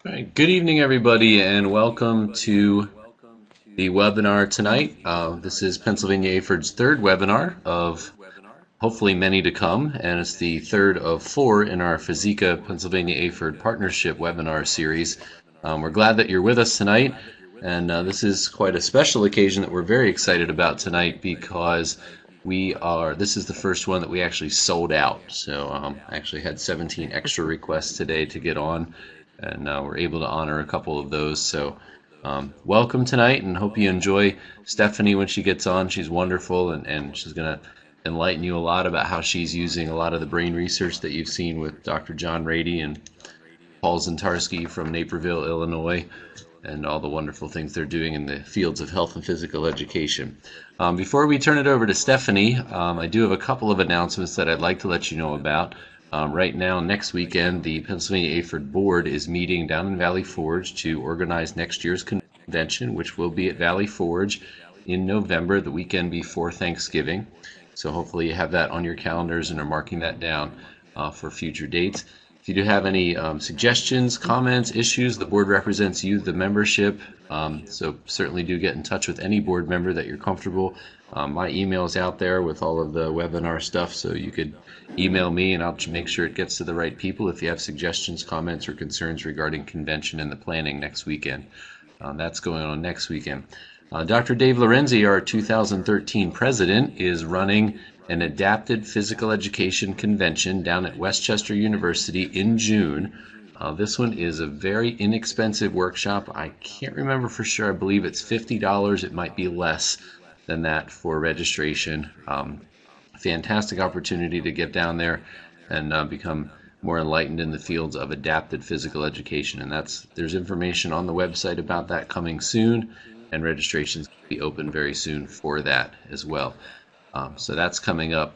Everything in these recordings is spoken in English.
All right. Good evening, everybody, and welcome to the webinar tonight. This is Pennsylvania AFERD's third webinar of hopefully many to come, and it's the third of four in our FIZIKA Pennsylvania AFERD Partnership webinar series. We're glad that you're with us tonight, and this is quite a special occasion that we're very excited about tonight because this is the first one that we actually sold out. So I actually had 17 extra requests today to get on, and we're able to honor a couple of those. So welcome tonight, and hope you enjoy Stephanie when she gets on. She's wonderful, and she's going to enlighten you a lot about how she's using a lot of the brain research that you've seen with Dr. John Rady and Paul Zintarski from Naperville, Illinois, and all the wonderful things they're doing in the fields of health and physical education. Before we turn it over to Stephanie, I do have a couple of announcements that I'd like to let you know about. Right now, next weekend, the Pennsylvania AFERD Board is meeting down in Valley Forge to organize next year's convention, which will be at Valley Forge in November, the weekend before Thanksgiving. So hopefully you have that on your calendars and are marking that down for future dates. If you do have any suggestions, comments, issues, the board represents you, the membership, so certainly do get in touch with any board member that you're comfortable. My email is out there with all of the webinar stuff, so you could email me and I'll make sure it gets to the right people if you have suggestions, comments, or concerns regarding convention and the planning next weekend. That's going on next weekend. Dr. Dave Lorenzi, our 2013 president, is running an adapted physical education convention down at Westchester University in June. This one is a very inexpensive workshop. I can't remember for sure. I believe it's $50. It might be less than that for registration. Fantastic opportunity to get down there and become more enlightened in the fields of adapted physical education. And there's information on the website about that coming soon, and registrations will be open very soon for that as well. So that's coming up.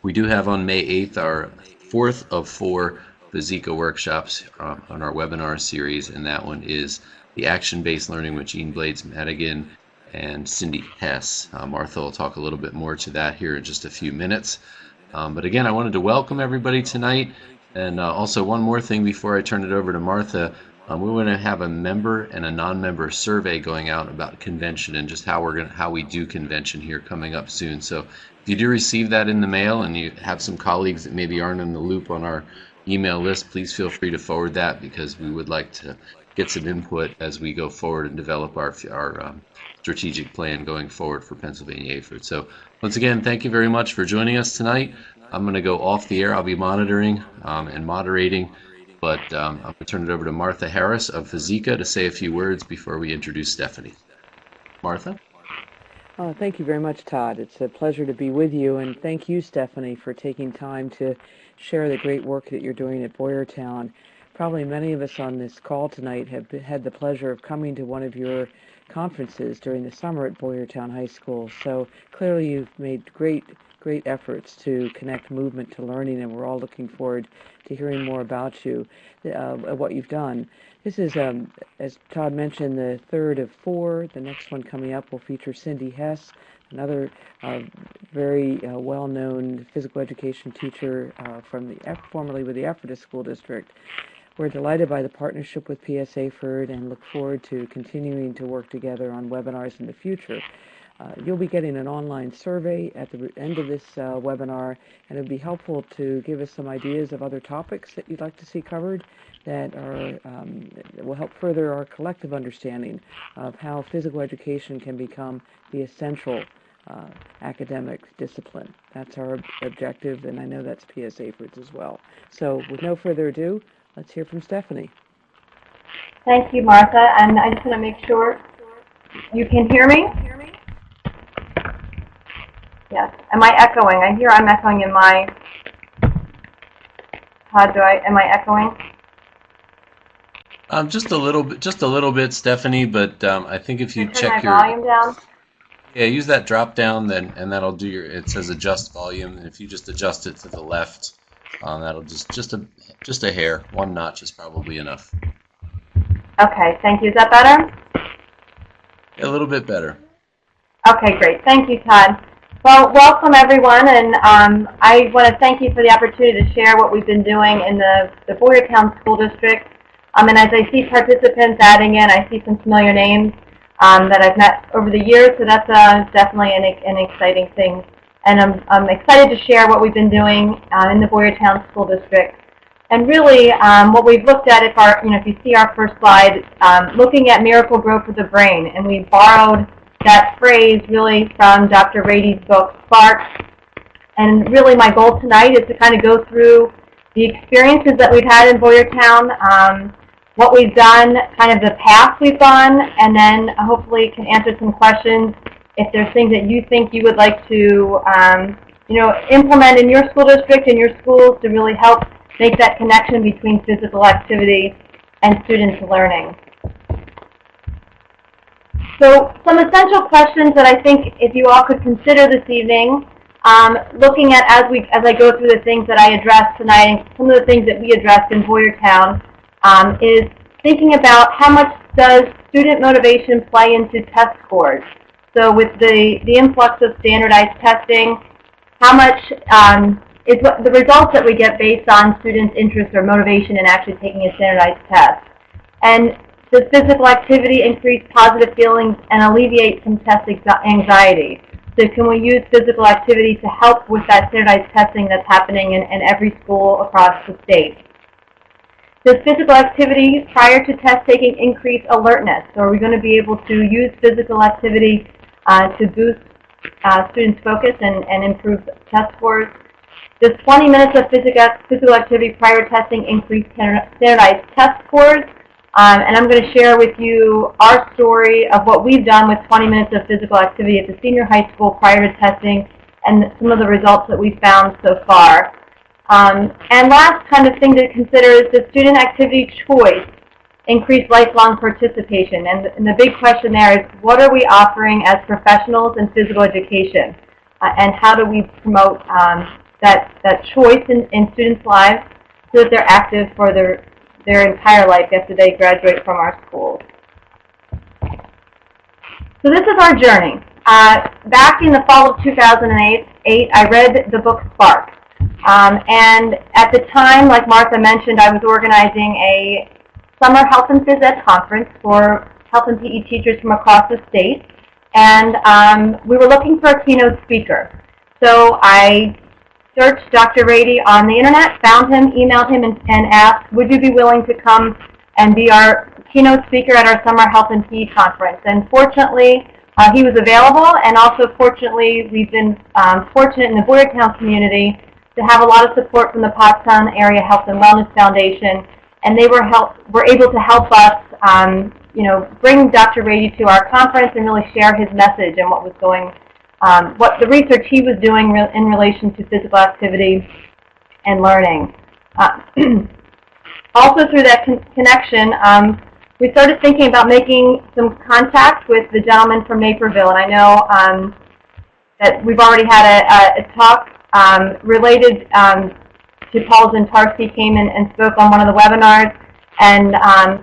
We do have on May 8th our fourth of four FIZIKA workshops on our webinar series, and that one is the action-based learning with Jean Blades-Madigan and Cindy Hess. Martha will talk a little bit more to that here in just a few minutes. But again, I wanted to welcome everybody tonight, and also one more thing before I turn it over to Martha. We're going to have a member and a non-member survey going out about convention and just how we do convention here coming up soon. So if you do receive that in the mail and you have some colleagues that maybe aren't in the loop on our email list, please feel free to forward that, because we would like to get some input as we go forward and develop our strategic plan going forward for Pennsylvania AFERD. So once again, thank you very much for joining us tonight. I'm going to go off the air. I'll be monitoring and moderating. But I'm going to turn it over to Martha Harris of FIZIKA to say a few words before we introduce Stephanie. Martha? Thank you very much, Todd. It's a pleasure to be with you, and thank you, Stephanie, for taking time to share the great work that you're doing at Boyertown. Probably many of us on this call tonight have had the pleasure of coming to one of your conferences during the summer at Boyertown High School. So clearly you've made great efforts to connect movement to learning, and we're all looking forward to hearing more about you, what you've done. This is, as Todd mentioned, the third of four. The next one coming up will feature Cindy Hess, another very well-known physical education teacher formerly with the Ephrata School District. We're delighted by the partnership with PS AFERD and look forward to continuing to work together on webinars in the future. You'll be getting an online survey at the end of this webinar, and it would be helpful to give us some ideas of other topics that you'd like to see covered that will help further our collective understanding of how physical education can become the essential academic discipline. That's our objective, and I know that's PS AFERD's as well. So with no further ado, let's hear from Stephanie. Thank you, Martha, and I just want to make sure you can hear me. Yes. Am I echoing? I hear I'm echoing in my. Am I echoing? Just a little bit, Stephanie. But I think if you check your volume down. Yeah, use that drop down, and that'll do it says adjust volume, and if you just adjust it to the left, that'll just a hair, one notch is probably enough. Okay, thank you. Is that better? A little bit better. Okay, great. Thank you, Todd. Well, welcome everyone, and I want to thank you for the opportunity to share what we've been doing in the Boyertown School District. And as I see participants adding in, I see some familiar names that I've met over the years, so that's definitely an exciting thing. And I'm excited to share what we've been doing in the Boyertown School District. And really, what we've looked at, if you see our first slide, looking at Miracle Grow for the Brain, and we borrowed that phrase really from Dr. Rady's book, Spark. And really, my goal tonight is to kind of go through the experiences that we've had in Boyertown, what we've done, kind of the path we've gone, and then hopefully can answer some questions if there's things that you think you would like to, implement in your school district and your schools to really help make that connection between physical activity and students' learning. So some essential questions that I think if you all could consider this evening, looking at as I go through the things that I addressed tonight and some of the things that we addressed in Boyertown, is thinking about how much does student motivation play into test scores. So with the influx of standardized testing, how much is the results that we get based on students' interest or motivation in actually taking a standardized test. And does physical activity increase positive feelings and alleviate some test anxiety? So can we use physical activity to help with that standardized testing that's happening in every school across the state? Does physical activity prior to test taking increase alertness? So are we going to be able to use physical activity to boost students' focus and improve test scores? Does 20 minutes of physical activity prior to testing increase standardized test scores? And I'm going to share with you our story of what we've done with 20 minutes of physical activity at the senior high school prior to testing and some of the results that we've found so far. And last kind of thing to consider is the student activity choice increase lifelong participation. And the big question there is, what are we offering as professionals in physical education? And how do we promote that choice in students' lives so that they're active for their entire life after they graduate from our schools? So this is our journey. Back in the fall of 2008, I read the book Spark. And at the time, like Martha mentioned, I was organizing a summer health and phys ed conference for health and PE teachers from across the state. And we were looking for a keynote speaker. So I searched Dr. Rady on the internet, found him, emailed him, and asked, would you be willing to come and be our keynote speaker at our summer health and PE conference? And fortunately, he was available, and also fortunately, we've been fortunate in the Boyertown community to have a lot of support from the Pottstown Area Health and Wellness Foundation, and they were able to help us, bring Dr. Rady to our conference and really share his message and what was going, what the research he was doing in relation to physical activity and learning. Also, through that connection, we started thinking about making some contact with the gentleman from Naperville, and I know that we've already had a talk related to Paul Zintarski, came in and spoke on one of the webinars. And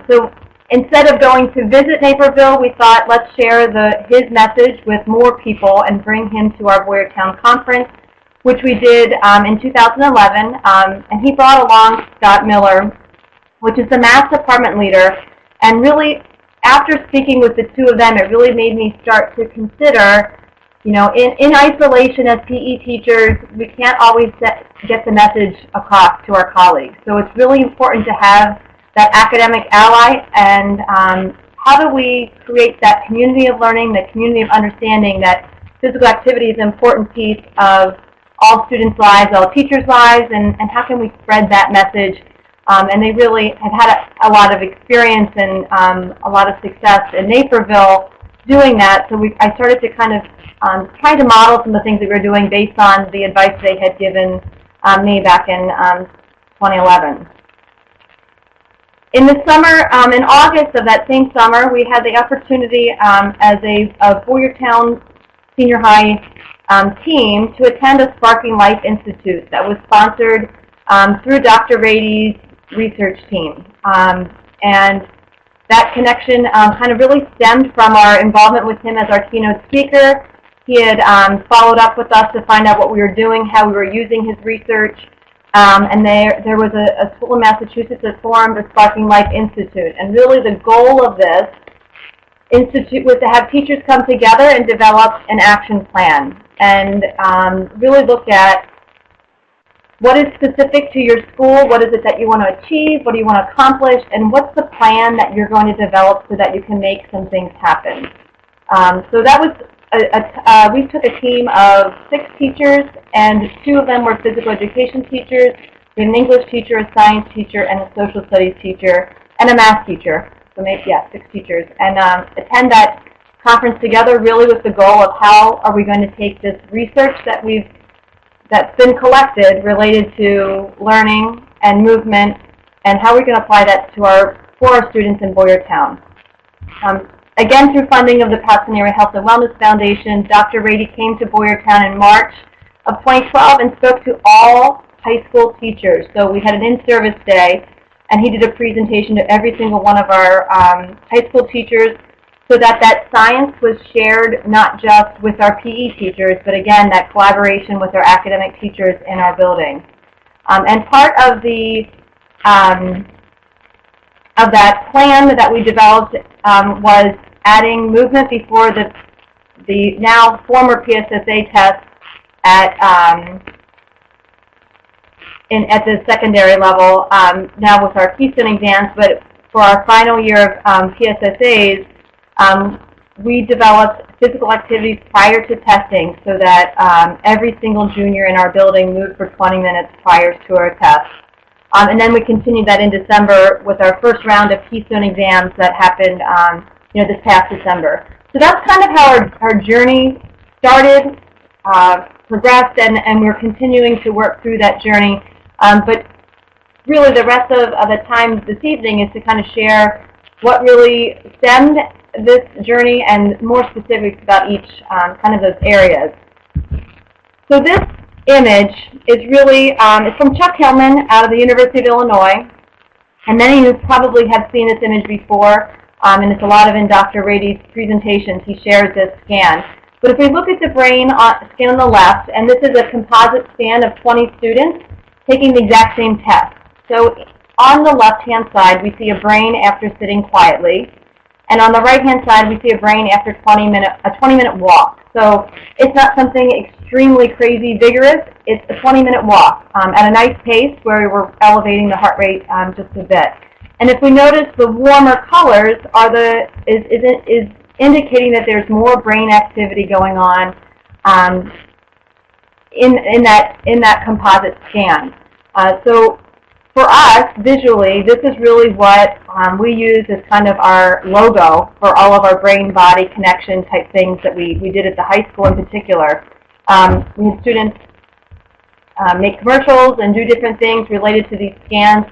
so instead of going to visit Naperville, we thought let's share his message with more people and bring him to our Boyertown conference, which we did in 2011. And he brought along Scott Miller, which is the math department leader. And really, after speaking with the two of them, it really made me start to consider, in isolation as PE teachers, we can't always get the message across to our colleagues. So it's really important to have that academic ally, and how do we create that community of learning, that community of understanding that physical activity is an important piece of all students' lives, all teachers' lives, and how can we spread that message? And they really have had a lot of experience and a lot of success in Naperville doing that. So I started to kind of try to model some of the things that we were doing based on the advice they had given me back in 2011. In the summer, in August of that same summer, we had the opportunity as a Boyertown Senior High team to attend a Sparking Life Institute that was sponsored through Dr. Rady's research team. And that connection kind of really stemmed from our involvement with him as our keynote speaker. He had followed up with us to find out what we were doing, how we were using his research, and there was a school in Massachusetts that formed a Sparking Life Institute. And really the goal of this institute was to have teachers come together and develop an action plan and really look at what is specific to your school, what is it that you want to achieve, what do you want to accomplish, and what's the plan that you're going to develop so that you can make some things happen. So that was, we took a team of 6 teachers, and 2 of them were physical education teachers. We had an English teacher, a science teacher, and a social studies teacher, and a math teacher. So maybe, yeah, 6 teachers. And attend that conference together really with the goal of how are we going to take this research that's been collected related to learning and movement, and how we can apply that to for our students in Boyertown. Again, through funding of the Pasadena Area Health and Wellness Foundation, Dr. Rady came to Boyertown in March of 2012 and spoke to all high school teachers. So we had an in-service day, and he did a presentation to every single one of our high school teachers, so that science was shared not just with our PE teachers, but again, that collaboration with our academic teachers in our building. And part of that plan that we developed was adding movement before the now former PSSA test at the secondary level, now with our Keystone exams, but for our final year of PSSAs, we developed physical activities prior to testing so that every single junior in our building moved for 20 minutes prior to our test. And then we continued that in December with our first round of Keystone exams that happened this past December. So that's kind of how our journey started, progressed, and we're continuing to work through that journey. But really the rest of the time this evening is to kind of share what really stemmed this journey and more specifics about each kind of those areas. So this image is really, it's from Chuck Hillman out of the University of Illinois, and many of you probably have seen this image before, and it's a lot of in Dr. Rady's presentations. He shares this scan. But if we look at the brain scan on the left, and this is a composite scan of 20 students taking the exact same test. So on the left-hand side, we see a brain after sitting quietly. And on the right-hand side, we see a brain after a 20-minute walk. So it's not something extremely crazy vigorous. It's a 20-minute walk at a nice pace where we're elevating the heart rate just a bit. And if we notice, the warmer colors are is indicating that there's more brain activity going on in that composite scan. So for us, visually, this is really what we use as kind of our logo for all of our brain-body connection type things that we did at the high school in particular. We had students make commercials and do different things related to these scans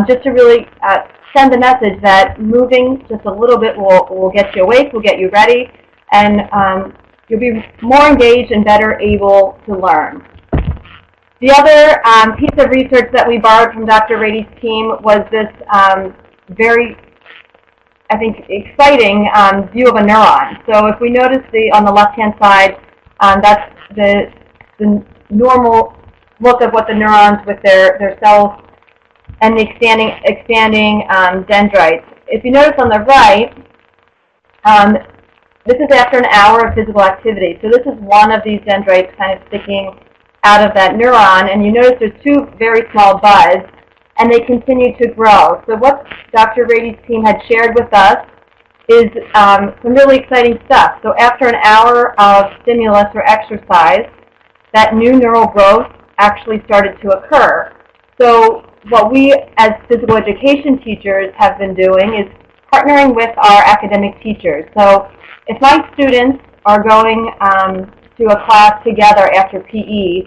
just to really send the message that moving just a little bit will get you awake, will get you ready, and you'll be more engaged and better able to learn. The other piece of research that we borrowed from Dr. Rady's team was this very, I think, exciting view of a neuron. So if we notice on the left-hand side, that's the normal look of what the neurons with their cells and the expanding dendrites. If you notice on the right, this is after an hour of physical activity. So this is one of these dendrites kind of sticking out of that neuron, and you notice there's 2 very small buds, and they continue to grow. So what Dr. Rady's team had shared with us is some really exciting stuff. So after an hour of stimulus or exercise, that new neural growth actually started to occur. So what we as physical education teachers have been doing is partnering with our academic teachers. So if my students are going to a class together after PE,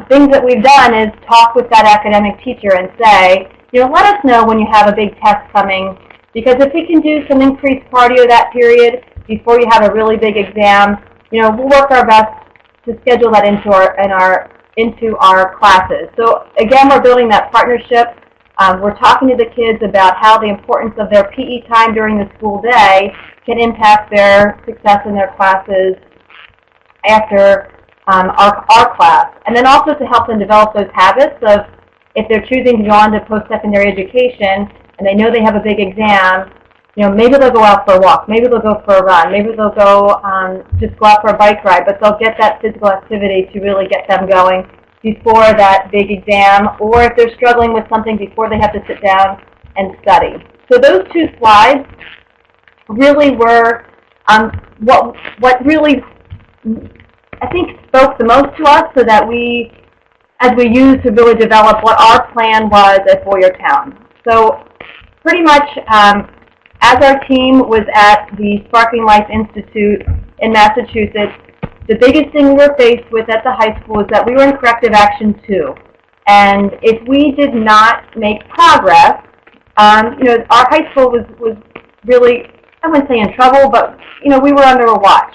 things that we've done is talk with that academic teacher and say, let us know when you have a big test coming, because if we can do some increased cardio that period before you have a really big exam, we'll work our best to schedule that into our classes. So again, we're building that partnership. We're talking to the kids about how the importance of their PE time during the school day can impact their success in their classes after our class. And then also to help them develop those habits of if they're choosing to go on to post-secondary education and they know they have a big exam, maybe they'll go out for a walk, maybe they'll go for a run, maybe they'll go just go out for a bike ride, but they'll get that physical activity to really get them going before that big exam, or if they're struggling with something before they have to sit down and study. So those two slides really were what really, I think, spoke the most to us, so that as we used to really develop what our plan was at Boyertown. So pretty much, as our team was at the Sparking Life Institute in Massachusetts, the biggest thing we were faced with at the high school was that we were in corrective action 2. And if we did not make progress, our high school was really, I wouldn't say in trouble, but we were under a watch.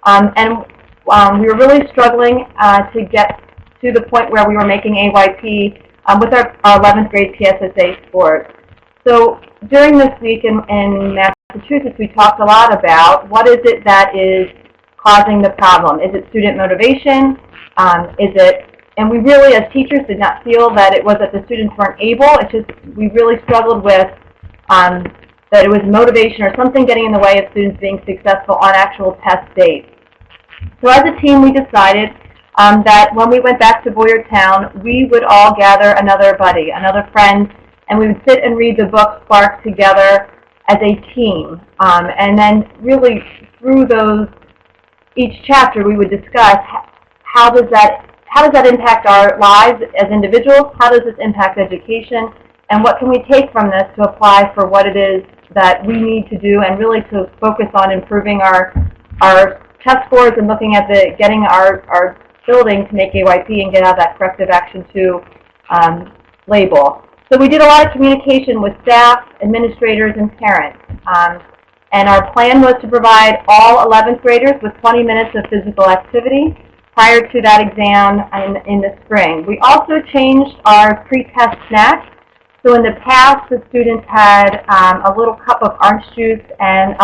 We were really struggling to get to the point where we were making AYP with our 11th grade PSSA scores. So during this week in Massachusetts, we talked a lot about what is it that is causing the problem. Is it student motivation? And we really, as teachers, did not feel that it was that the students weren't able. It's just we really struggled with that it was motivation or something getting in the way of students being successful on actual test days. So as a team, we decided that when we went back to Boyertown, we would all gather another buddy, another friend, and we would sit and read the book Spark together as a team. And then really through each chapter we would discuss how does that impact our lives as individuals, how does this impact education, and what can we take from this to apply for what it is that we need to do, and really to focus on improving our test scores and looking at getting our building to make AYP and get out of that corrective action 2 label. So we did a lot of communication with staff, administrators, and parents. And our plan was to provide all 11th graders with 20 minutes of physical activity prior to that exam in the spring. We also changed our pre-test snacks. So in the past, the students had a little cup of orange juice and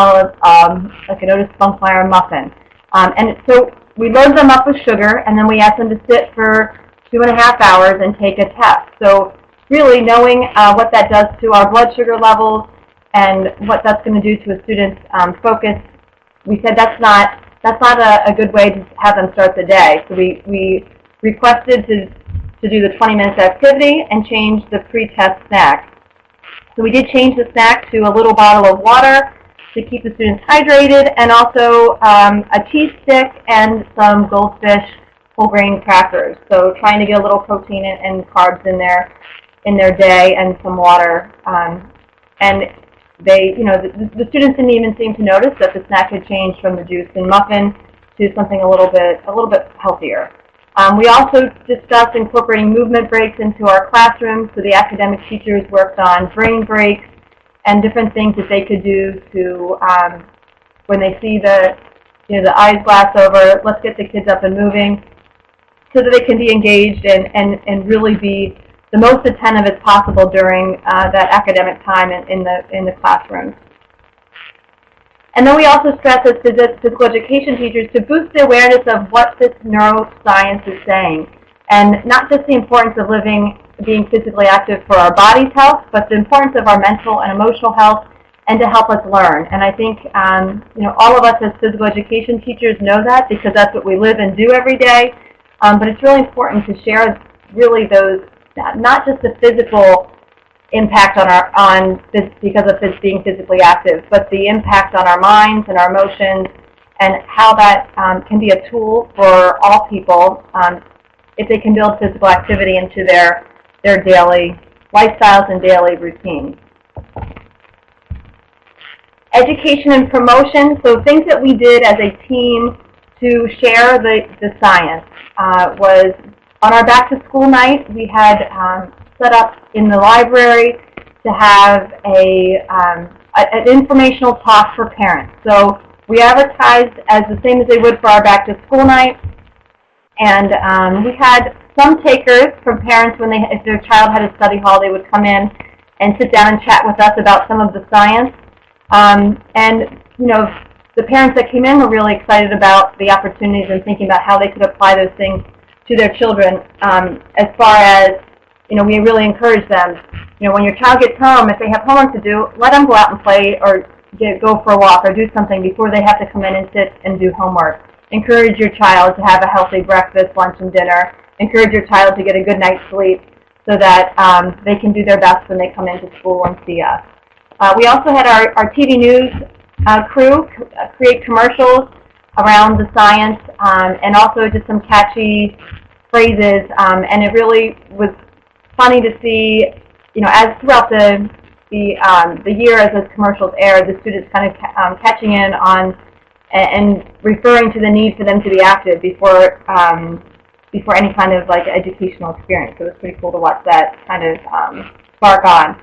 like an Otis Spunkmeyer muffin. And so we loaded them up with sugar, and then we asked them to sit for 2.5 hours and take a test. So really knowing what that does to our blood sugar levels and what that's going to do to a student's focus, we said that's not a good way to have them start the day. So we requested to do the 20 minutes activity and change the pre-test snack. So we did change the snack to a little bottle of water to keep the students hydrated, and also a cheese stick and some Goldfish whole grain crackers. So trying to get a little protein and carbs in their day, and some water. And they, the students didn't even seem to notice that the snack had changed from the juice and muffin to something a little bit healthier. We also discussed incorporating movement breaks into our classrooms, so the academic teachers worked on brain breaks and different things that they could do to, when they see the eyes glass over, let's get the kids up and moving, so that they can be engaged and really be the most attentive as possible during that academic time in the classrooms. And then we also stress as physical education teachers to boost the awareness of what this neuroscience is saying, and not just the importance of being physically active for our body's health, but the importance of our mental and emotional health, and to help us learn. And I think all of us as physical education teachers know that, because that's what we live and do every day. But it's really important to share really those, not just the physical impact because of being physically active, but the impact on our minds and our emotions, and how that can be a tool for all people if they can build physical activity into their daily lifestyles and daily routines. Education and promotion, so things that we did as a team to share the science was on our back to school night, we had set up in the library to have an informational talk for parents. So we advertised as the same as they would for our back to school night, and we had some takers from parents when if their child had a study hall, they would come in and sit down and chat with us about some of the science. The parents that came in were really excited about the opportunities and thinking about how they could apply those things to their children, as far as we really encourage them. When your child gets home, if they have homework to do, let them go out and play or go for a walk or do something before they have to come in and sit and do homework. Encourage your child to have a healthy breakfast, lunch, and dinner. Encourage your child to get a good night's sleep so that they can do their best when they come into school and see us. We also had our TV news crew create commercials around the science and also just some catchy phrases, and it really was funny to see, as throughout the year as those commercials aired, the students kind of catching in on and referring to the need for them to be active before any kind of like educational experience. So it was pretty cool to watch that kind of spark on.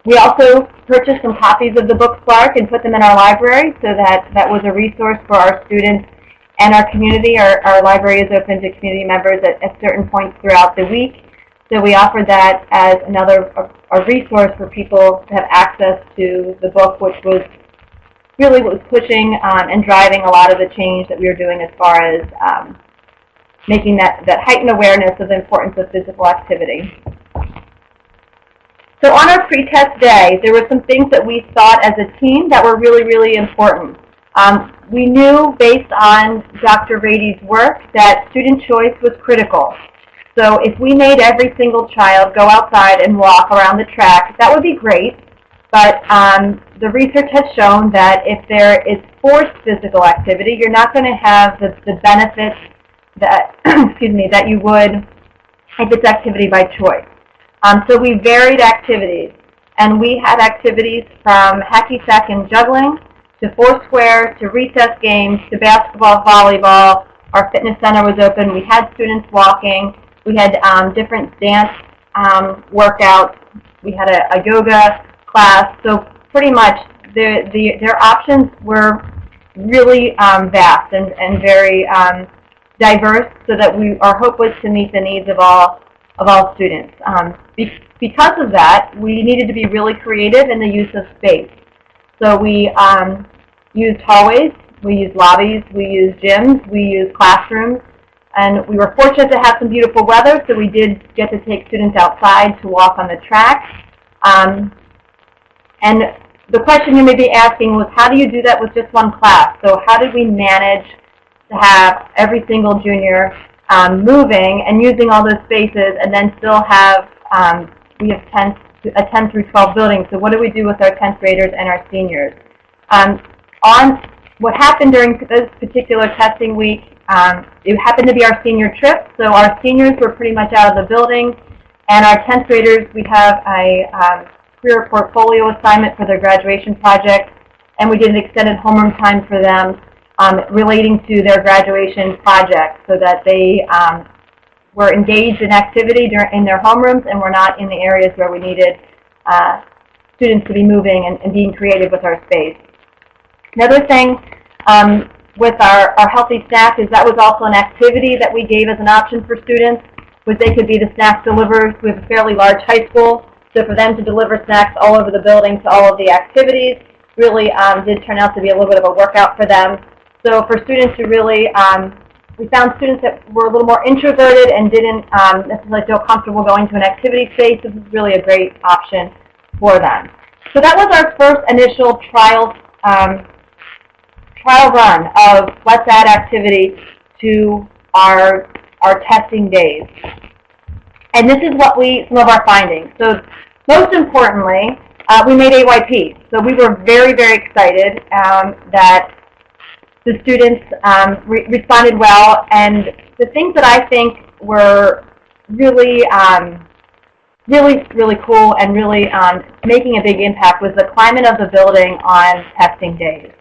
We also purchased some copies of the book Spark and put them in our library, so that was a resource for our students and our community. Our library is open to community members at certain points throughout the week. So we offered that as a resource for people to have access to the book, which was really what was pushing and driving a lot of the change that we were doing as far as making that heightened awareness of the importance of physical activity. So on our pre-test day, there were some things that we thought as a team that were really, really important. We knew based on Dr. Rady's work that student choice was critical. So if we made every single child go outside and walk around the track, that would be great. But the research has shown that if there is forced physical activity, you're not going to have the benefits that, that you would if it's activity by choice. So we varied activities, and we had activities from hacky sack and juggling to Foursquare to recess games to basketball, volleyball. Our fitness center was open. We had students walking. We had different dance workouts. We had a yoga class. So pretty much their options were really vast and very diverse, so that our hope was to meet the needs of all students. Because of that, we needed to be really creative in the use of space. So we used hallways, we used lobbies, we used gyms, we used classrooms, and we were fortunate to have some beautiful weather, so we did get to take students outside to walk on the track. And the question you may be asking was, how do you do that with just one class? So how did we manage to have every single junior moving and using all those spaces, and then still have, we have a 10 through 12 building, so what do we do with our 10th graders and our seniors? On what happened during this particular testing week, it happened to be our senior trip, so our seniors were pretty much out of the building, and our 10th graders, we have a career portfolio assignment for their graduation project, and we did an extended homeroom time for them relating to their graduation project, so that they were engaged in activity in their homerooms and were not in the areas where we needed students to be moving and being creative with our space. Another thing with our healthy snack is that was also an activity that we gave as an option for students, was they could be the snack deliverers. We have a fairly large high school, so for them to deliver snacks all over the building to all of the activities really did turn out to be a little bit of a workout for them. So for students who really, we found students that were a little more introverted and didn't necessarily feel comfortable going to an activity space, this is really a great option for them. So that was our first initial trial run of let's add activity to our testing days. And this is what some of our findings. So most importantly, we made AYP. So we were very, very excited that the students responded well, and the things that I think were really, really cool and really making a big impact was the climate of the building on testing days.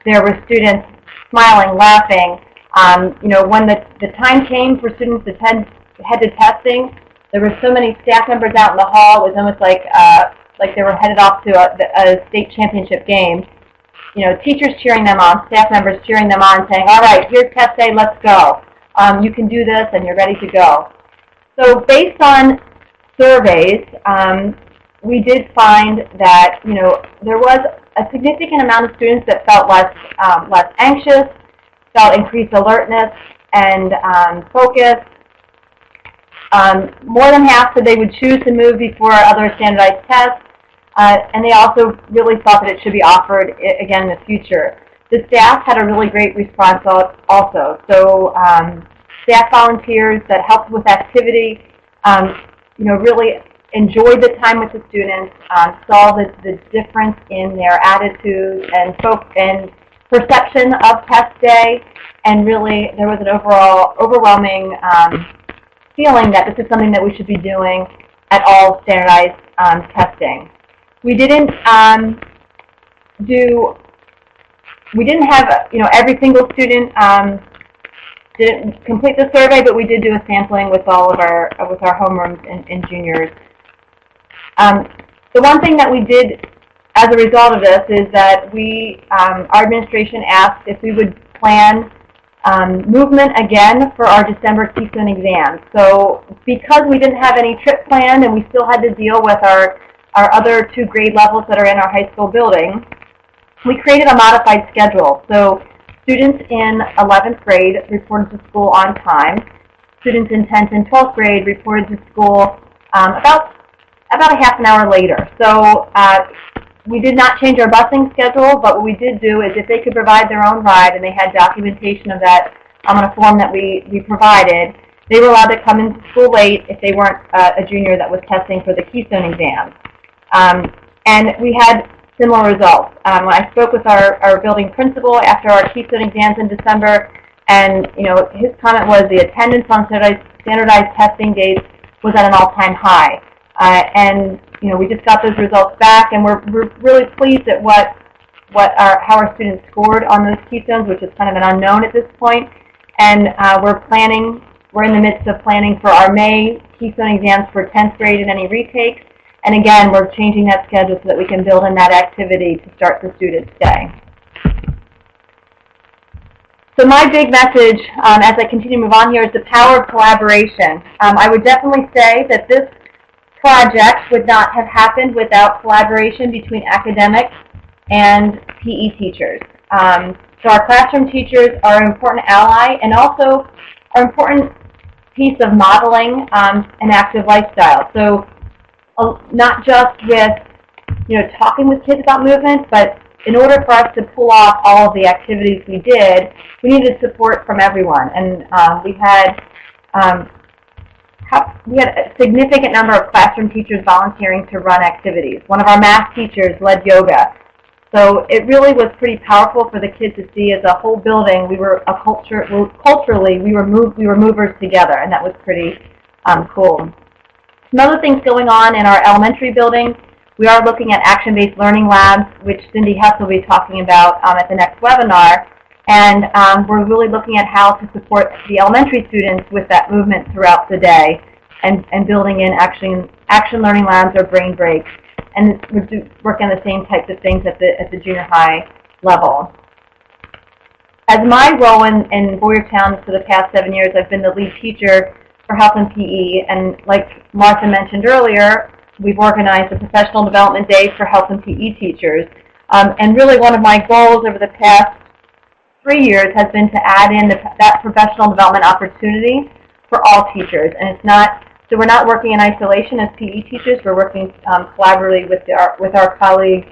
There were students smiling, laughing. When the time came for students to head to testing, there were so many staff members out in the hall. It was almost like they were headed off to a state championship game. Teachers cheering them on, staff members cheering them on, saying, all right, here's test day, let's go. You can do this, and you're ready to go. So based on surveys, we did find that, there was a significant amount of students that felt less anxious, felt increased alertness and focus. more than half said they would choose to move before other standardized tests, and they also really thought that it should be offered again in the future. The staff had a really great response also. So staff volunteers that helped with activity, really enjoyed the time with the students, saw the difference in their attitudes and perception of test day, and really there was an overwhelming feeling that this is something that we should be doing at all standardized testing. We didn't have every single student didn't complete the survey, but we did do a sampling with all of our homerooms and juniors. The one thing that we did as a result of this is that our administration asked if we would plan movement again for our December Keystone exams. So because we didn't have any trip planned and we still had to deal with our other 2 grade levels that are in our high school building, we created a modified schedule. So students in 11th grade reported to school on time. Students in 10th and 12th grade reported to school about a half an hour later. So we did not change our busing schedule, but what we did do is if they could provide their own ride and they had documentation of that on a form that we provided, they were allowed to come into school late if they weren't a junior that was testing for the Keystone exams. And we had similar results. When I spoke with our building principal after our Keystone exams in December, and his comment was the attendance on standardized testing dates was at an all-time high. And we just got those results back, and we're really pleased at how our students scored on those Keystones, which is kind of an unknown at this point. And we're in the midst of planning for our May Keystone exams for 10th grade and any retakes. And again, we're changing that schedule so that we can build in that activity to start the students' day. So my big message, as I continue to move on here, is the power of collaboration. I would definitely say that this project would not have happened without collaboration between academics and PE teachers. So our classroom teachers are an important ally and also an important piece of modeling an active lifestyle. So not just with talking with kids about movement, but in order for us to pull off all of the activities we did, we needed support from everyone. And we had a significant number of classroom teachers volunteering to run activities. One of our math teachers led yoga. So it really was pretty powerful for the kids to see as a whole building. We were culturally we were movers together, and that was pretty cool. Some other things going on in our elementary building. We are looking at action-based learning labs, which Cindy Hess will be talking about at the next webinar. And we're really looking at how to support the elementary students with that movement throughout the day and building in action learning labs or brain breaks. And we're working on the same types of things at the junior high level. As my role in Boyertown for the past 7 years, I've been the lead teacher for health and PE. And like Martha mentioned earlier, we've organized a professional development day for health and PE teachers. And really one of my goals over the past 3 years has been to add in that professional development opportunity for all teachers. And it's not, so we're not working in isolation as PE teachers, we're working collaboratively with our colleagues,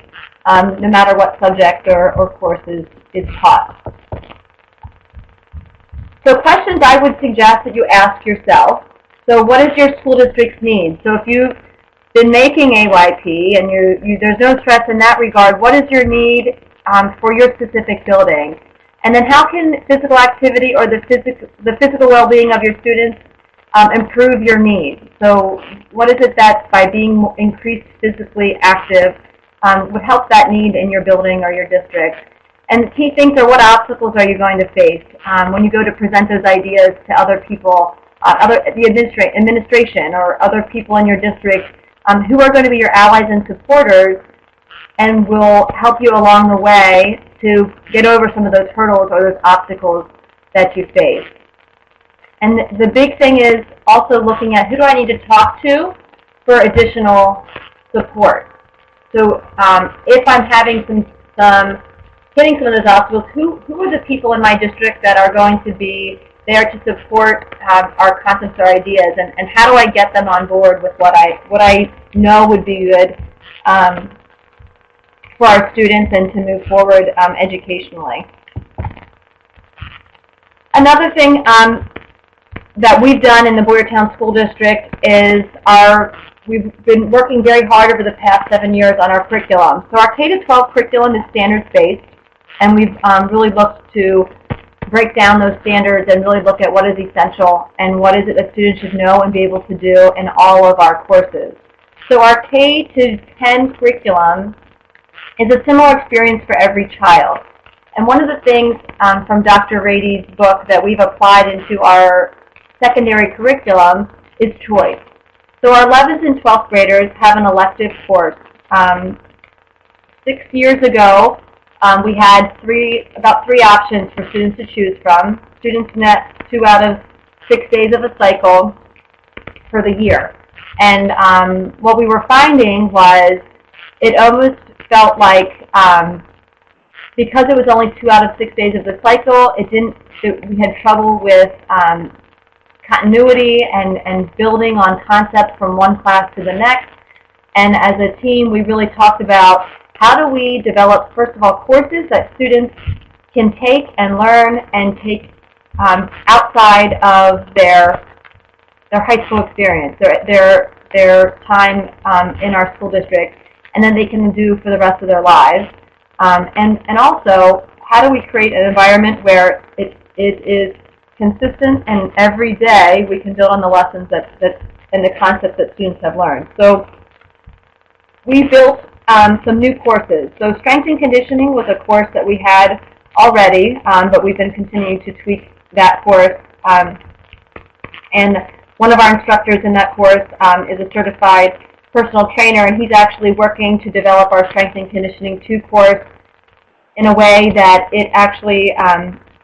no matter what subject or course is taught. So questions I would suggest that you ask yourself. So what is your school district's need? So if you've been making AYP and there's no stress in that regard, what is your need for your specific building? And then how can physical activity or the physical well-being of your students improve your needs? So what is it that by being increased physically active would help that need in your building or your district? And the key things are, what obstacles are you going to face when you go to present those ideas to other people, the administration or other people in your district who are going to be your allies and supporters and will help you along the way to get over some of those hurdles or those obstacles that you face. And the big thing is also looking at who do I need to talk to for additional support. So if I'm having hitting some of those obstacles, who are the people in my district that are going to be there to support our concepts or ideas, and how do I get them on board with what I know would be good for our students and to move forward educationally. Another thing that we've done in the Boyertown School District is we've been working very hard over the past 7 years on our curriculum. So our K-12 curriculum is standards-based, and we've really looked to break down those standards and really look at what is essential and what is it that students should know and be able to do in all of our courses. So our K-10 curriculum is a similar experience for every child. And one of the things from Dr. Rady's book that we've applied into our secondary curriculum is choice. So our 11th and 12th graders have an elective course. 6 years ago, we had about three options for students to choose from. Students met 2 out of 6 days of a cycle for the year. And what we were finding was it almost felt like because it was only 2 out of 6 days of the cycle, we had trouble with continuity and building on concepts from one class to the next. And as a team, we really talked about how do we develop, first of all, courses that students can take and learn and take outside of their high school experience, their time in our school district, and then they can do for the rest of their lives. And also, how do we create an environment where it is consistent and every day we can build on the lessons and the concepts that students have learned. So we built some new courses. So strength and conditioning was a course that we had already, but we've been continuing to tweak that course. And one of our instructors in that course is a certified personal trainer, and he's actually working to develop our Strength and Conditioning 2 course in a way that it actually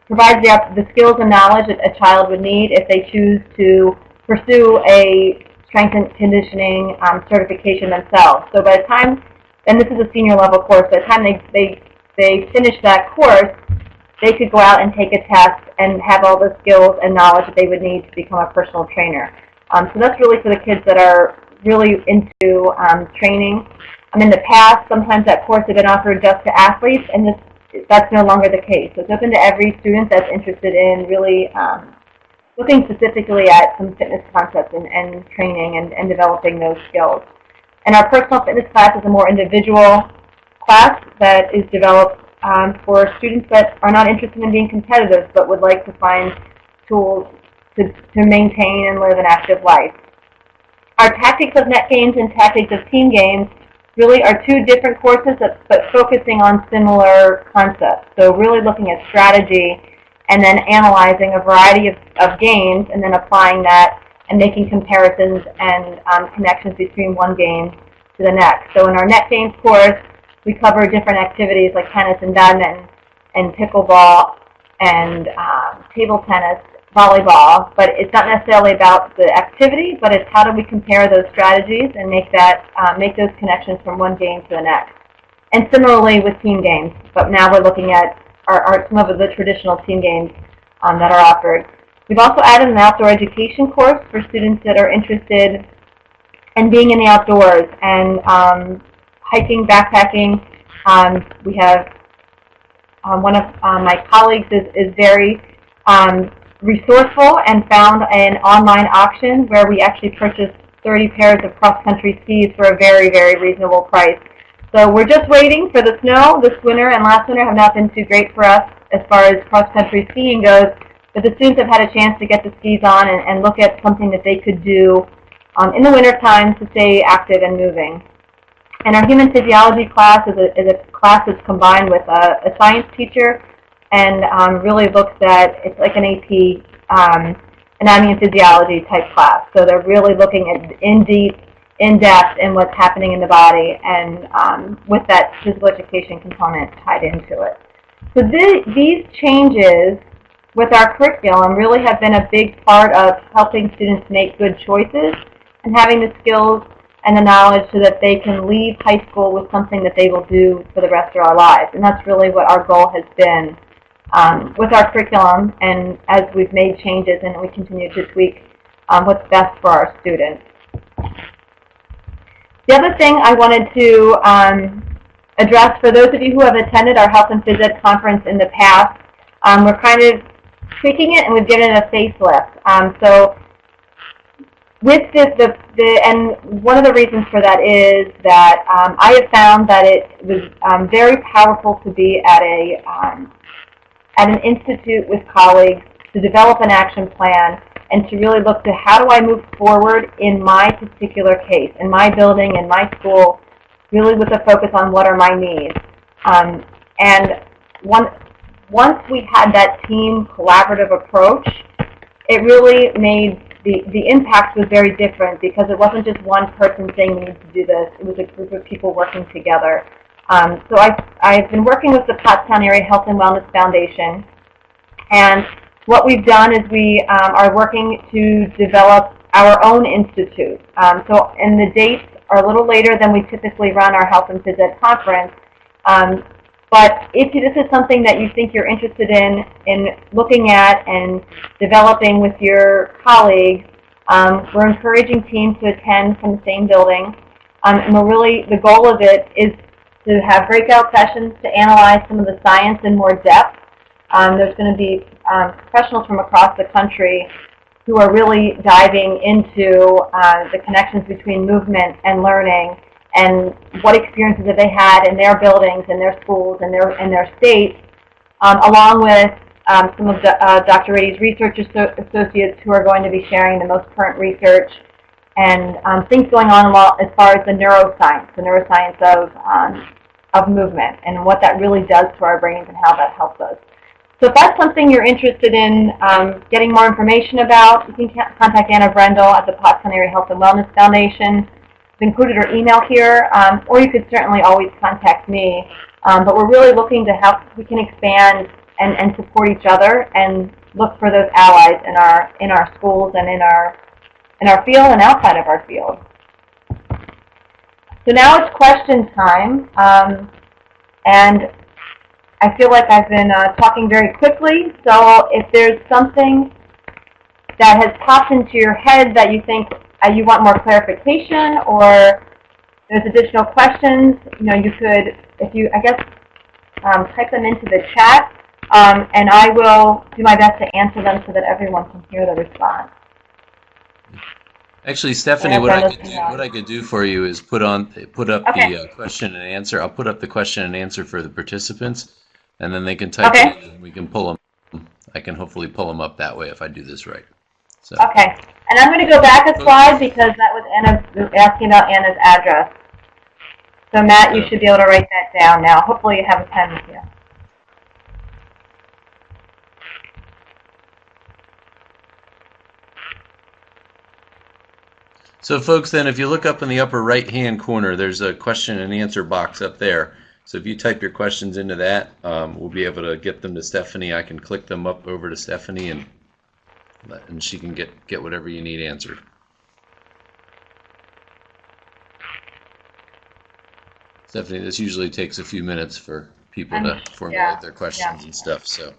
provides the skills and knowledge that a child would need if they choose to pursue a Strength and Conditioning certification themselves. So by the time, and this is a senior level course, by the time they finish that course, they could go out and take a test and have all the skills and knowledge that they would need to become a personal trainer. So that's really for the kids that are really into training. In the past, sometimes that course had been offered just to athletes, and that's no longer the case. So it's open to every student that's interested in really looking specifically at some fitness concepts and training and developing those skills. And our personal fitness class is a more individual class that is developed for students that are not interested in being competitive but would like to find tools to maintain and live an active life. Our Tactics of Net Games and Tactics of Team Games really are 2 different courses but focusing on similar concepts. So really looking at strategy and then analyzing a variety of games and then applying that and making comparisons and connections between one game to the next. So in our Net Games course, we cover different activities like tennis and badminton and pickleball and table tennis, volleyball, but it's not necessarily about the activity, but it's how do we compare those strategies and make those connections from one game to the next. And similarly with team games, but now we're looking at some of the traditional team games that are offered. We've also added an outdoor education course for students that are interested in being in the outdoors and hiking, backpacking. We have one of my colleagues is very resourceful and found an online auction where we actually purchased 30 pairs of cross-country skis for a very, very reasonable price. So we're just waiting for the snow. This winter and last winter have not been too great for us as far as cross-country skiing goes, but the students have had a chance to get the skis on and look at something that they could do in the winter time to stay active and moving. And our human physiology class is a class that's combined with a science teacher and really looks at, it's like an AP anatomy and physiology type class. So they're really looking at in depth in what's happening in the body and with that physical education component tied into it. So these changes with our curriculum really have been a big part of helping students make good choices and having the skills and the knowledge so that they can leave high school with something that they will do for the rest of our lives. And that's really what our goal has been with our curriculum, and as we've made changes and we continue to tweak what's best for our students. The other thing I wanted to address, for those of you who have attended our Health and Phys Ed conference in the past, we're kind of tweaking it and we've given it a facelift. So with this, and one of the reasons for that is that I have found that it was very powerful to be at an institute with colleagues to develop an action plan and to really look to how do I move forward in my particular case, in my building, in my school, really with a focus on what are my needs. And once we had that team collaborative approach, it really made the impact was very different, because it wasn't just one person saying we need to do this. It was a group of people working together. So I've been working with the Pottstown Area Health and Wellness Foundation, and what we've done is we are working to develop our own institute. And the dates are a little later than we typically run our Health and Phys Ed conference. But if this is something that you think you're interested in looking at and developing with your colleagues, we're encouraging teams to attend from the same building. And the goal of it is to have breakout sessions to analyze some of the science in more depth. There's going to be professionals from across the country who are really diving into the connections between movement and learning, and what experiences have they had in their buildings, in their schools, and their states, along with some of Dr. Rady's research associates who are going to be sharing the most current research and things going on as far as the neuroscience of movement and what that really does to our brains and how that helps us. So if that's something you're interested in getting more information about, you can contact Anna Brendel at the Pottstown Area Health and Wellness Foundation. I've included her email here, or you could certainly always contact me. But we're really looking to how we can expand and support each other and look for those allies in our schools and in our field and outside of our field. So now it's question time, and I feel like I've been talking very quickly. So if there's something that has popped into your head that you think you want more clarification, or there's additional questions, you could, type them into the chat, and I will do my best to answer them so that everyone can hear the response. Actually, Stephanie, what I could do for you is put up the question and answer. I'll put up the question and answer for the participants, and then they can type it in, and we can pull them. I can hopefully pull them up that way if I do this right. So. Okay, and I'm going to go back a slide because that was Anna asking about Anna's address. So Matt, you should be able to write that down now. Hopefully you have a pen with you. So folks, then if you look up in the upper right-hand corner, there's a question and answer box up there. So if you type your questions into that, we'll be able to get them to Stephanie. I can click them up over to Stephanie, and she can get whatever you need answered. Stephanie, this usually takes a few minutes for people to formulate their questions and stuff. So.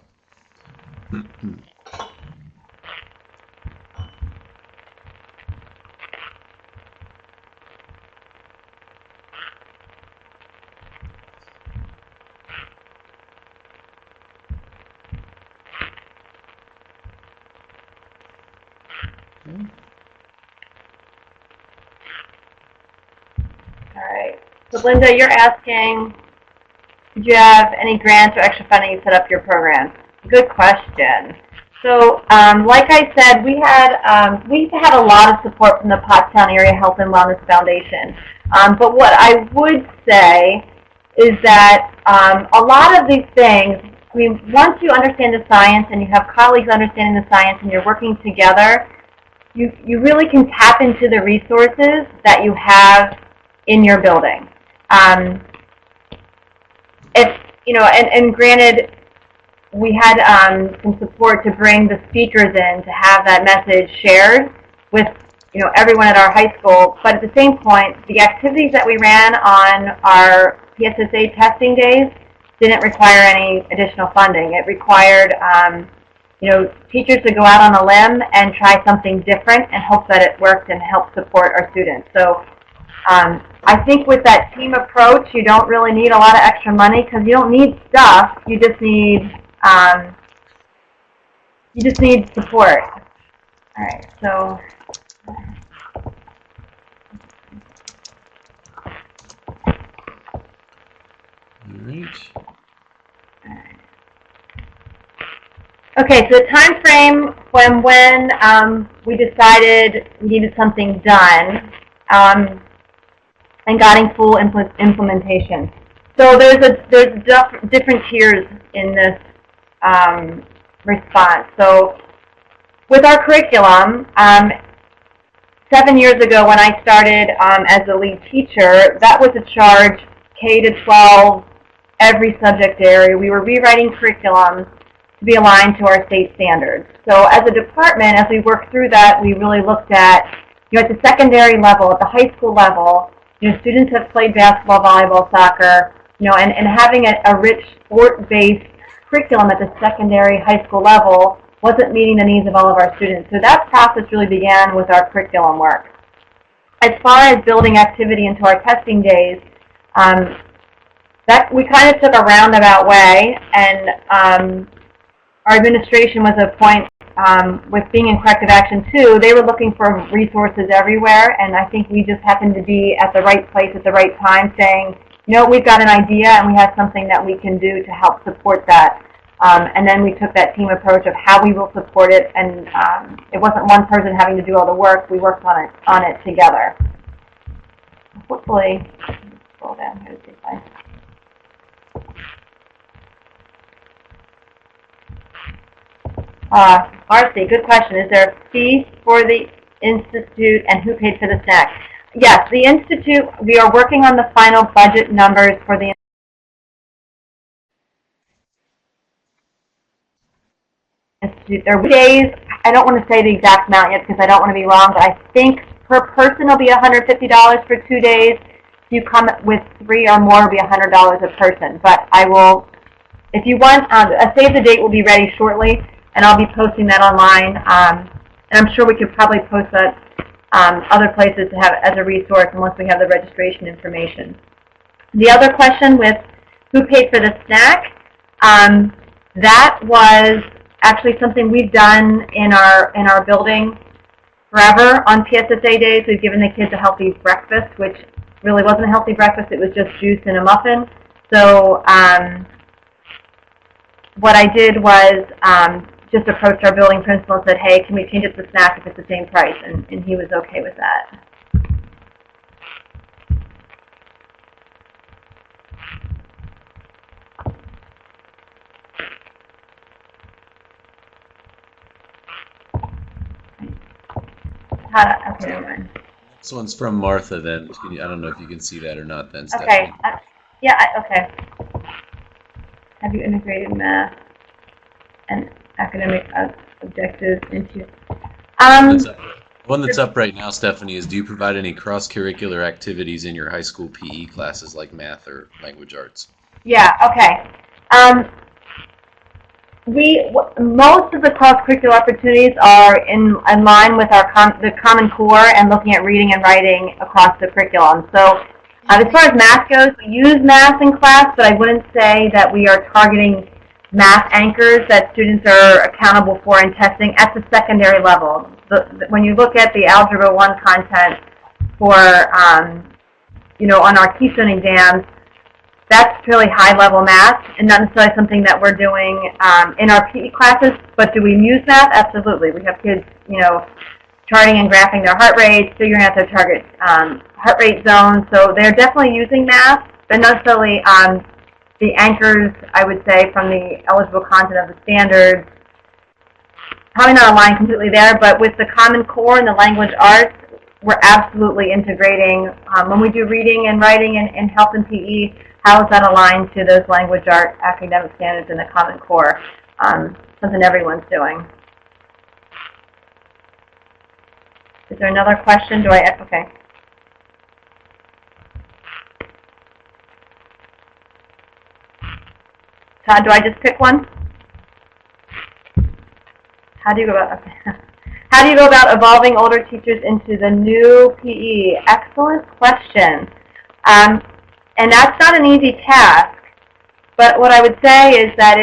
All right. So Linda, you're asking, did you have any grants or extra funding to set up your program? Good question. So, like I said, we've had a lot of support from the Pottstown Area Health and Wellness Foundation. But what I would say is that a lot of these things, once you understand the science and you have colleagues understanding the science and you're working together, you really can tap into the resources that you have in your building. And granted, we had some support to bring the speakers in to have that message shared with everyone at our high school. But at the same point, the activities that we ran on our PSSA testing days didn't require any additional funding. It required teachers to go out on a limb and try something different and hope that it worked and help support our students. So I think with that team approach, you don't really need a lot of extra money because you don't need stuff. You just need support. All right, so. All right. Okay, so the time frame when we decided we needed something done and got in full implementation. So there's different tiers in this response. So with our curriculum, 7 years ago when I started as the lead teacher, that was a charge K to 12, every subject area. We were rewriting curriculum to be aligned to our state standards. So as a department, as we worked through that, we really looked at, at the secondary level, at the high school level, students have played basketball, volleyball, soccer, and having a rich sport-based curriculum at the secondary, high school level wasn't meeting the needs of all of our students. So that process really began with our curriculum work. As far as building activity into our testing days, that we kind of took a roundabout way, and our administration was at a point with being in corrective action too. They were looking for resources everywhere, and I think we just happened to be at the right place at the right time, saying, we've got an idea and we have something that we can do to help support that. And then we took that team approach of how we will support it, and it wasn't one person having to do all the work. We worked on it together. Hopefully, scroll down here to see if I. Marcy, good question. Is there a fee for the Institute and who paid for the snack? Yes, the Institute, we are working on the final budget numbers for the Institute. There are days, I don't want to say the exact amount yet because I don't want to be wrong, but I think per person will be $150 for 2 days. If you come with 3 or more, it'll be $100 a person. But I will, if you want, a save the date will be ready shortly, and I'll be posting that online. And I'm sure we could probably post that other places to have as a resource once we have the registration information. The other question with who paid for the snack, that was actually something we've done in our building forever. On PSSA days, we've given the kids a healthy breakfast, which really wasn't a healthy breakfast. It was just juice and a muffin. So what I did was just approached our building principal and said, hey, can we change it to snack if it's the same price? And he was okay with that. Okay, never mind. This one's from Martha then. I don't know if you can see that or not then, Okay. Stephanie. Okay. Have you integrated math and academic objectives into... One that's up right now, Stephanie, is do you provide any cross-curricular activities in your high school PE classes like math or language arts? Yeah, okay. Most of the cross-curricular opportunities are in line with the Common Core and looking at reading and writing across the curriculum. So as far as math goes, we use math in class, but I wouldn't say that we are targeting math anchors that students are accountable for in testing at the secondary level. When you look at the Algebra 1 content for, on our Keystone exams, that's really high-level math and not necessarily something that we're doing in our PE classes. But do we use math? Absolutely. We have kids, charting and graphing their heart rates, figuring out their target heart rate zones. So they're definitely using math, but not necessarily the anchors, I would say, from the eligible content of the standards. Probably not aligned completely there, but with the Common Core and the language arts, we're absolutely integrating. When we do reading and writing and health and PE, how is that aligned to those language art academic standards in the Common Core? Something everyone's doing. Is there another question? Okay. Todd, do I just pick one? How do you go about? Okay. How do you go about evolving older teachers into the new PE? Excellent question. And that's not an easy task. But what I would say is that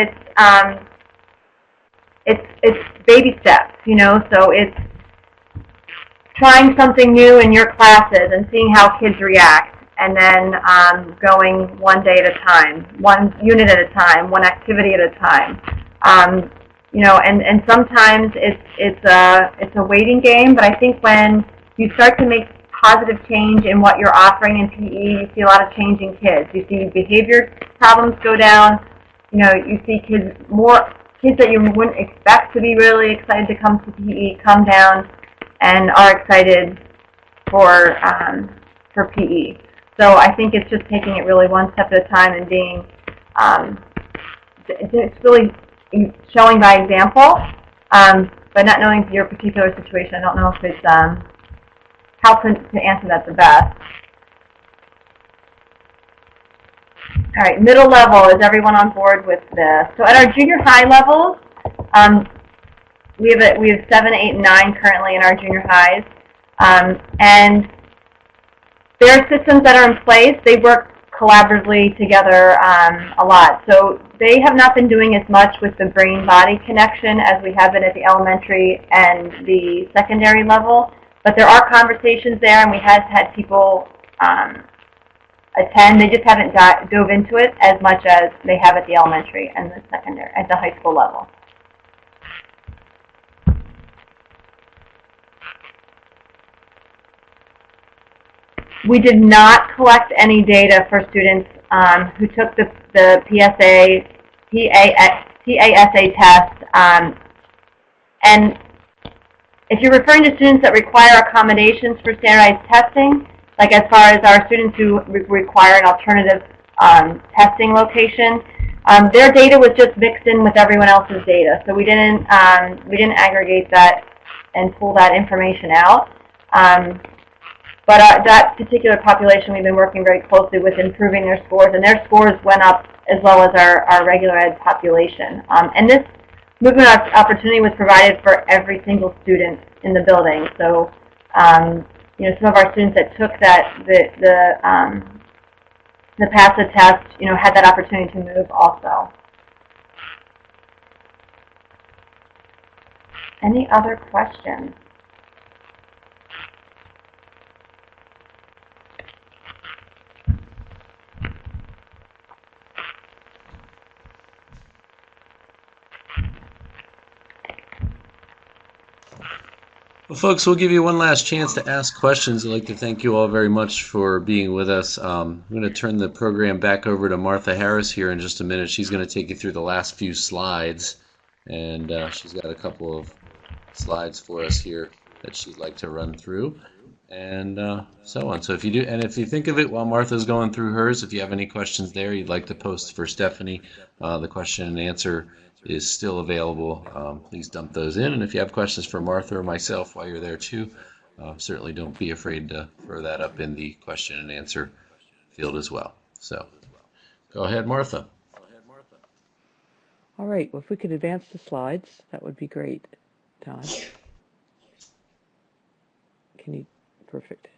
it's baby steps. You know, so it's trying something new in your classes and seeing how kids react, and then going one day at a time, one unit at a time, one activity at a time. You know, and sometimes it's a waiting game, but I think when you start to make positive change in what you're offering in PE, you see a lot of change in kids. You see behavior problems go down. You know, you see kids that you wouldn't expect to be really excited to come to PE come down and are excited for PE. So I think it's just taking it really one step at a time and being, it's really showing by example, but not knowing your particular situation. I don't know if it's how to answer that the best. All right, middle level, is everyone on board with this? So at our junior high levels, we have 7, 8, and 9 currently in our junior highs, and there are systems that are in place. They work collaboratively together a lot. So they have not been doing as much with the brain-body connection as we have been at the elementary and the secondary level. But there are conversations there, and we have had people attend. They just haven't dove into it as much as they have at the elementary and the secondary, at the high school level. We did not collect any data for students who took the PSA, TASA test. And if you're referring to students that require accommodations for standardized testing, like as far as our students who require an alternative testing location, their data was just mixed in with everyone else's data. So we didn't aggregate that and pull that information out. But that particular population, we've been working very closely with improving their scores, and their scores went up as well as our regular ed population. And this movement opportunity was provided for every single student in the building. So, you know, some of our students that took the PASA test, you know, had that opportunity to move also. Any other questions? Well, folks, we'll give you one last chance to ask questions. I'd like to thank you all very much for being with us. I'm going to turn the program back over to Martha Harris here in just a minute. She's going to take you through the last few slides, and she's got a couple of slides for us here that she'd like to run through, and so on. So if you do, and if you think of it while Martha's going through hers, if you have any questions there you'd like to post for Stephanie, the question and answer is still available. Please dump those in, and if you have questions for Martha or myself while you're there too, certainly don't be afraid to throw that up in the question and answer field as well. So go ahead, Martha. All right, well, if we could advance the slides, that would be great. Todd, can you? Perfect.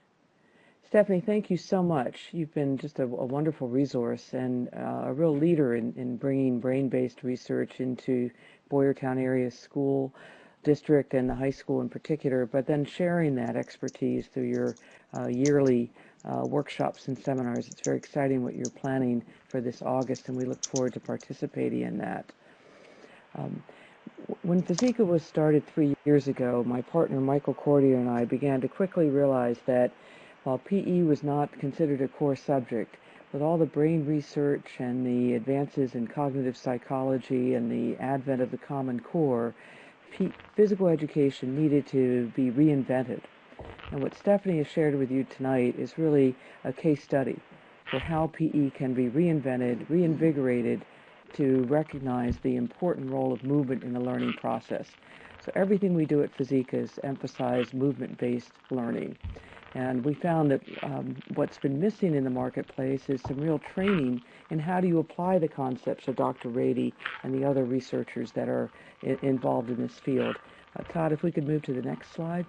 Stephanie, thank you so much. You've been just a wonderful resource and a real leader in bringing brain-based research into Boyertown area school district and the high school in particular, but then sharing that expertise through your yearly workshops and seminars. It's very exciting what you're planning for this August, and we look forward to participating in that. When FIZIKA was started 3 years ago, my partner Michael Cordier and I began to quickly realize that while PE was not considered a core subject, with all the brain research and the advances in cognitive psychology and the advent of the Common Core, physical education needed to be reinvented. And what Stephanie has shared with you tonight is really a case study for how PE can be reinvented, reinvigorated to recognize the important role of movement in the learning process. So everything we do at FIZIKA is emphasize movement-based learning. And we found that what's been missing in the marketplace is some real training in how do you apply the concepts of Dr. Rady and the other researchers that are involved in this field. Todd, if we could move to the next slide.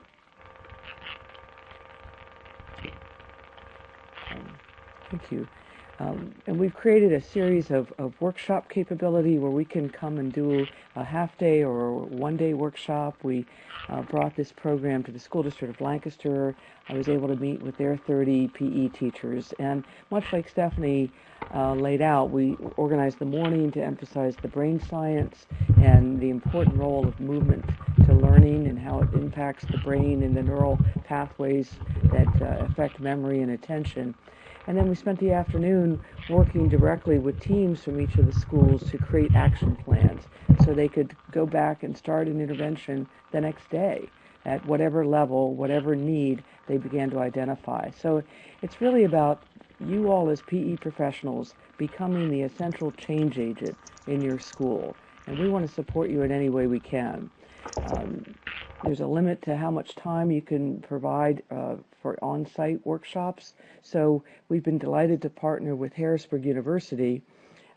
Thank you. And we've created a series of workshop capability where we can come and do a half-day or one-day workshop. We brought this program to the School District of Lancaster. I was able to meet with their 30 PE teachers. And much like Stephanie laid out, we organized the morning to emphasize the brain science and the important role of movement to learning and how it impacts the brain and the neural pathways that affect memory and attention. And then we spent the afternoon working directly with teams from each of the schools to create action plans so they could go back and start an intervention the next day at whatever level, whatever need they began to identify. So it's really about you all as PE professionals becoming the essential change agent in your school. And we want to support you in any way we can. There's a limit to how much time you can provide for on-site workshops. So we've been delighted to partner with Harrisburg University.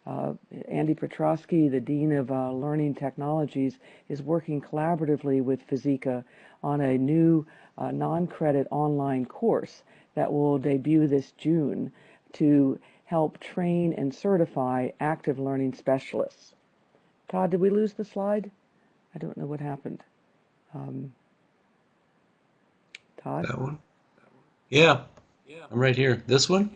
Andy Petrosky, the Dean of Learning Technologies, is working collaboratively with FIZIKA on a new non-credit online course that will debut this June to help train and certify active learning specialists. Todd, did we lose the slide? I don't know what happened. Todd? That one? Yeah, I'm right here. This one?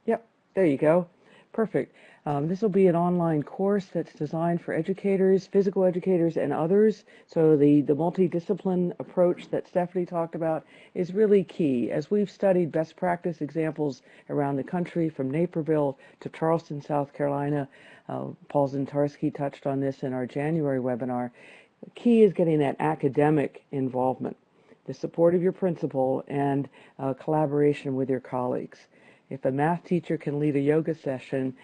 Yep, there you go. Perfect. This will be an online course that's designed for educators, physical educators, and others. So the multidiscipline approach that Stephanie talked about is really key. As we've studied best practice examples around the country, from Naperville to Charleston, South Carolina, Paul Zintarski touched on this in our January webinar. The key is getting that academic involvement, the support of your principal, and collaboration with your colleagues. If a math teacher can lead a yoga session,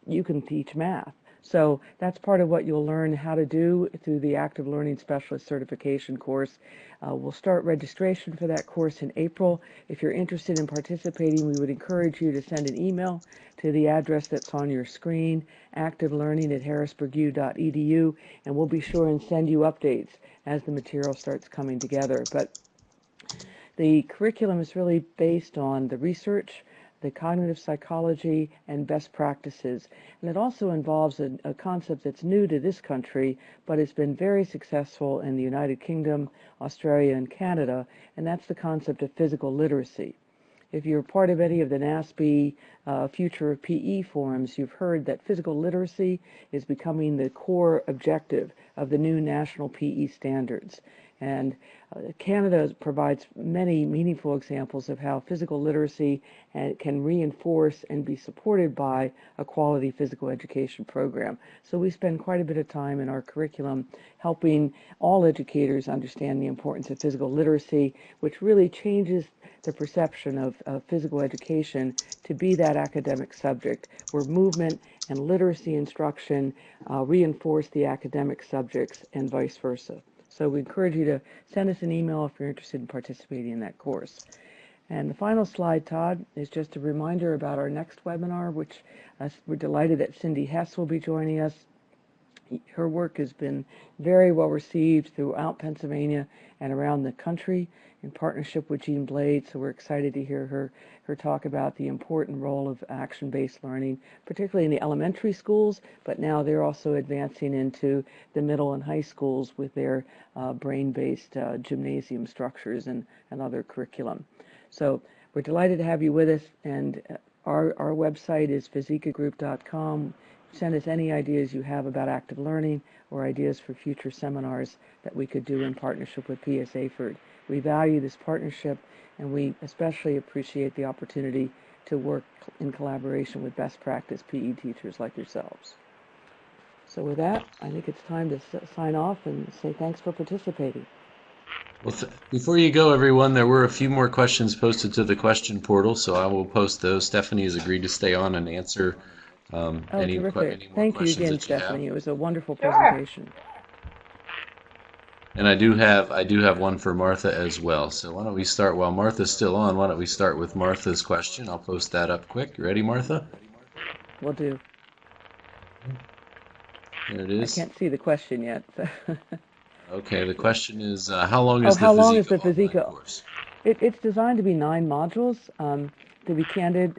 you can teach math. So that's part of what you'll learn how to do through the Active Learning Specialist Certification course. We'll start registration for that course in April. If you're interested in participating, we would encourage you to send an email to the address that's on your screen, activelearning@harrisburgu.edu, and we'll be sure and send you updates as the material starts coming together. But the curriculum is really based on the research, the cognitive psychology, and best practices. And it also involves a concept that's new to this country, but it's been very successful in the United Kingdom, Australia, and Canada, and that's the concept of physical literacy. If you're part of any of the NASB Future of PE forums, you've heard that physical literacy is becoming the core objective of the new national PE standards. And Canada provides many meaningful examples of how physical literacy can reinforce and be supported by a quality physical education program. So we spend quite a bit of time in our curriculum helping all educators understand the importance of physical literacy, which really changes the perception of physical education to be that academic subject, where movement and literacy instruction reinforce the academic subjects and vice versa. So we encourage you to send us an email if you're interested in participating in that course. And the final slide, Todd, is just a reminder about our next webinar, which we're delighted that Cindy Hess will be joining us. Her work has been very well received throughout Pennsylvania and around the country in partnership with Jean Blade, so we're excited to hear her talk about the important role of action-based learning, particularly in the elementary schools, but now they're also advancing into the middle and high schools with their brain-based gymnasium structures and other curriculum. So we're delighted to have you with us, and our website is fizikagroup.com. Send us any ideas you have about active learning or ideas for future seminars that we could do in partnership with PSAFERD. We value this partnership, and we especially appreciate the opportunity to work in collaboration with best practice PE teachers like yourselves. So with that, I think it's time to sign off and say thanks for participating. Well, before you go, everyone, there were a few more questions posted to the question portal, so I will post those. Stephanie has agreed to stay on and answer any more terrific. Thank you questions again, that you have. Stephanie. It was a wonderful presentation. And I do have one for Martha as well. So why don't we start while Martha's still on? Why don't we start with Martha's question? I'll post that up quick. You ready, Martha? Will do. There it I is. can't see the question yet. So. Okay, the question is, how long Oh, is the how long is FIZIKA the online FIZIKA? course? It's designed to be 9 modules. To be candid,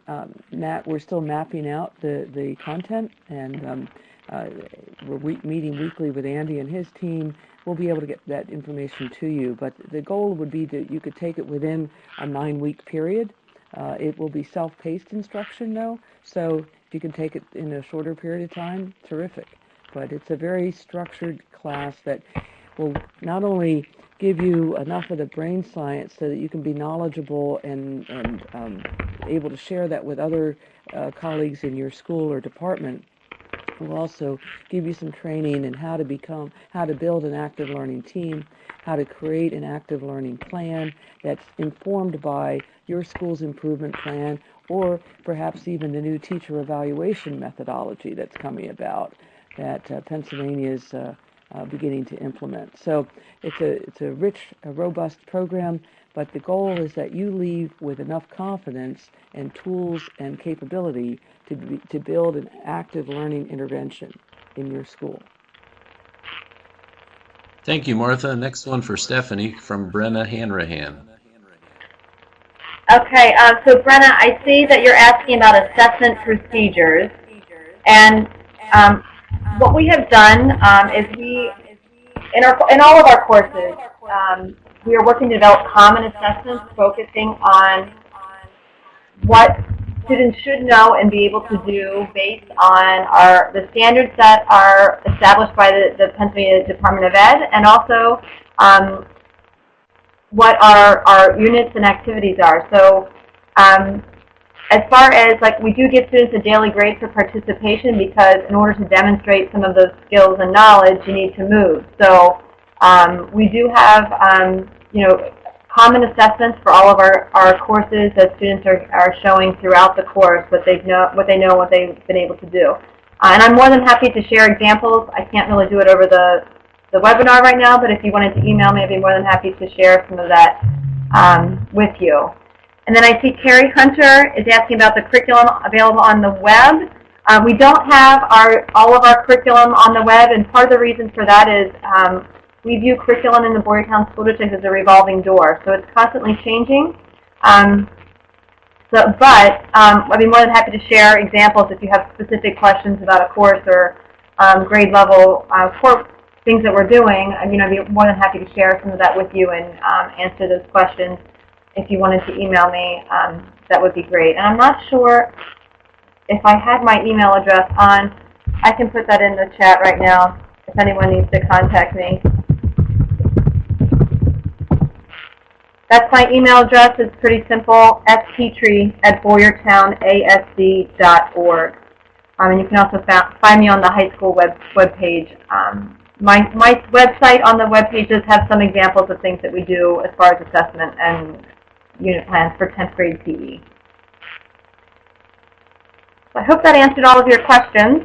we're still mapping out the content, and we're meeting weekly with Andy and his team. We'll be able to get that information to you, but the goal would be that you could take it within a 9-week period. It will be self-paced instruction, though, so if you can take it in a shorter period of time, terrific. But it's a very structured class that will not only give you enough of the brain science so that you can be knowledgeable and able to share that with other colleagues in your school or department. Will also give you some training in how to build an active learning team, how to create an active learning plan that's informed by your school's improvement plan, or perhaps even the new teacher evaluation methodology that's coming about that Pennsylvania is beginning to implement. So it's a rich, a robust program, but the goal is that you leave with enough confidence and tools and capability to build an active learning intervention in your school. Thank you, Martha. Next one for Stephanie from Brenna Hanrahan. Okay, so Brenna, I see that you're asking about assessment procedures, and what we have done is in all of our courses, we are working to develop common assessments focusing on what students should know and be able to do based on the standards that are established by the Pennsylvania Department of Ed, and also what our units and activities are. So as far as, like, we do give students a daily grade for participation because in order to demonstrate some of those skills and knowledge, you need to move. So we do have, common assessments for all of our courses that students are showing throughout the course, what they know, what they've been able to do. And I'm more than happy to share examples. I can't really do it over the webinar right now, but if you wanted to email me, I'd be more than happy to share some of that with you. And then I see Carrie Hunter is asking about the curriculum available on the web. We don't have all of our curriculum on the web, and part of the reason for that is we view curriculum in the Boyertown School District as a revolving door, so it's constantly changing. I'd be more than happy to share examples if you have specific questions about a course or grade level things that we're doing. I'd be more than happy to share some of that with you and answer those questions. If you wanted to email me, that would be great. And I'm not sure if I had my email address on. I can put that in the chat right now if anyone needs to contact me. That's my email address. It's pretty simple, fpetri@boyertownasd.org. And you can also find me on the high school webpage. My website on the webpage does have some examples of things that we do as far as assessment and unit plans for 10th grade PE. So I hope that answered all of your questions.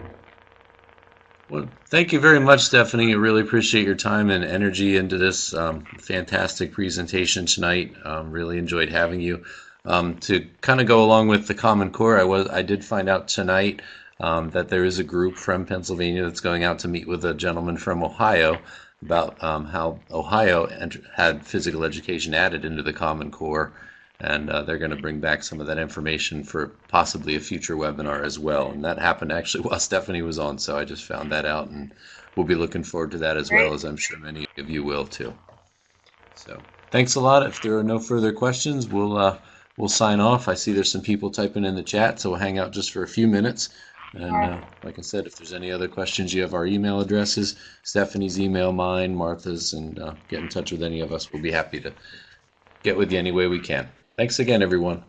Well, thank you very much, Stephanie. I really appreciate your time and energy into this fantastic presentation tonight. Really enjoyed having you. To kind of go along with the Common Core, I did find out tonight that there is a group from Pennsylvania that's going out to meet with a gentleman from Ohio about how Ohio had physical education added into the Common Core, and they're going to bring back some of that information for possibly a future webinar as well. And that happened actually while Stephanie was on, so I just found that out, and we'll be looking forward to that as well, as I'm sure many of you will too. So thanks a lot. If there are no further questions, we'll sign off. I see there's some people typing in the chat, so we'll hang out just for a few minutes. And like I said, if there's any other questions, you have our email addresses, Stephanie's email, mine, Martha's, and get in touch with any of us. We'll be happy to get with you any way we can. Thanks again, everyone.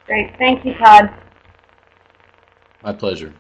Great. Thank you, Todd. My pleasure.